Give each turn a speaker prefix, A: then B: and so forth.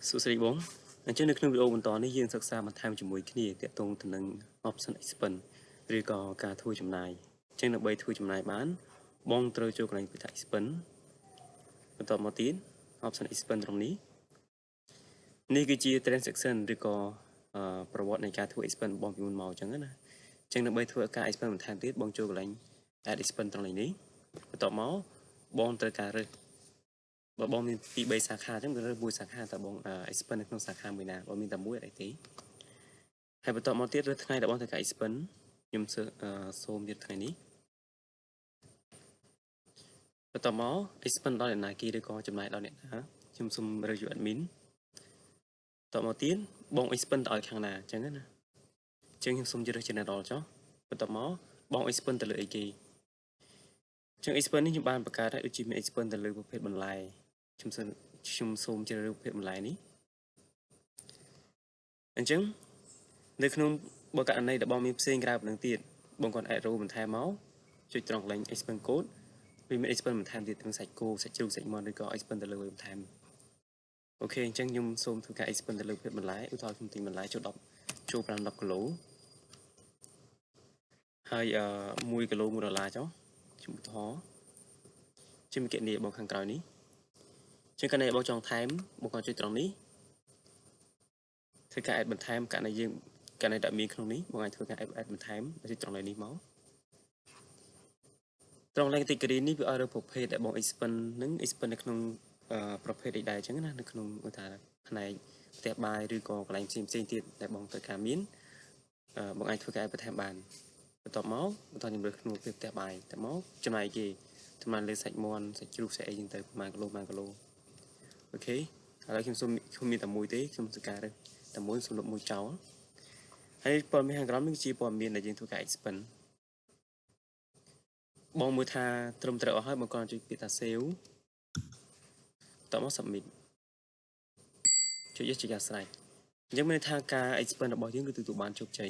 A: សួស្តីបងអញ្ចឹងនៅក្នុងវីដេអូបន្តនេះយើងសិក្សាបន្ថែមជាមួយគ្នាទាក់ទងទៅនឹង option expense ឬក៏ការធ្វើចំណាយអញ្ចឹងដើម្បីធ្វើចំណាយបានបងត្រូវចូលកន្លែងពាក្យថា expense បន្តមកទៀត option expense ត្រង់នេះគឺជា transaction ឬក៏ប្រវត្តិនៃការធ្វើ expense បងពីមុនមកអញ្ចឹងណាអញ្ចឹងដើម្បីធ្វើការ expense បន្ថែមទៀតបងចូលកន្លែង add expense ត្រង់នេះបន្តមកបងត្រូវការរើសបើបងមានពី3សាខាអញ្ចឹងរើសមួយសាខាតើបង expense នៅក្នុងសាខាមួយណាបើមានតែមួយអីទេហើយបន្តមកទៀតរើសថ្ងៃដែលបងត្រូវការ expense ខ្ញុំសូមយកថ្ងៃនេះបន្តមក expense ដល់អ្នកណាគេឬក៏ចំណាយដល់អ្នកណាខ្ញុំសូមរើស admin តមកទៀតបង expense ទៅឲ្យខាងណាអញ្ចឹងណាអញ្ចឹងខ្ញុំសូមរើស general ចុះបន្តមកបង expense ទៅលើអីគេអញ្ចឹង expense នេះខ្ញុំបានបង្កើតហើយដូចជាមាន expense ទៅលើប្រភេទបន្លែខ្ញុំសូមជ្រើសរើសប្រភេទបន្លែនេះអញ្ចឹងនៅក្នុងបើករណីដែលបងមានផ្សេងក្រៅពីនឹងទៀតបងគាត់ add row បន្ថែមមកចុចត្រង់កន្លែង expense code វាមាន expense បន្ថែមទៀតទាំងសាច់គោសាច់ជ្រូកសាច់មាន់ឬក៏ expense ទៅលើបន្ថែមអូខេអញ្ចឹងខ្ញុំសូមធ្វើការ expense ទៅលើប្រភេទបន្លែឧទាហរណ៍ខ្ញុំទិញបន្លែចូល5 10គីឡូហើយ1គីឡូ$1ចុះខ្ញុំឧទាហរណ៍ជាគណនីបងខាងក្រោយនេះជាគណនីបងចង់ថែមបងក៏ចុចត្រង់នេះធ្វើការ add បន្ថែមករណីដែលមានក្នុងនេះបងអាចធ្វើការ add បន្ថែមចុចត្រង់នេះមកត្រង់ category នេះវាឲ្យរើប្រភេទដែលបង expense នឹង expense នៅក្នុងប្រភេទអីដែរអញ្ចឹងណានៅក្នុងឧទាហរណ៍ផ្នែកផ្ទះបាយឬក៏កន្លែងផ្សេងទៀតដែលបងត្រូវការមានបងអាចធ្វើការ add បន្ថែមបានបន្ទាប់មកខ្ញុំរើសក្នុងផ្ទះបាយតែមកចំណាយគេចំណាយលើសាច់មាន់សាច់ជ្រូកសាច់អីចឹងទៅប្រហែលគីឡូអូខេឥឡូវខ្ញុំមានតែមួយទេខ្ញុំធ្វើការរើសតែមួយសម្លុបមួយចោលហើយព័ត៌មានខាងក្រោមនេះជាព័ត៌មានដែលយើងធ្វើការ expense បងមើលថាត្រឹមត្រូវអស់ហើយបងគាត់ចុចពាក្យថា save តមក submit ចុច yes ជាការស្រេចអញ្ចឹងមានន័យថាការ expense របស់យើងគឺទទួលបានជោគជ័យ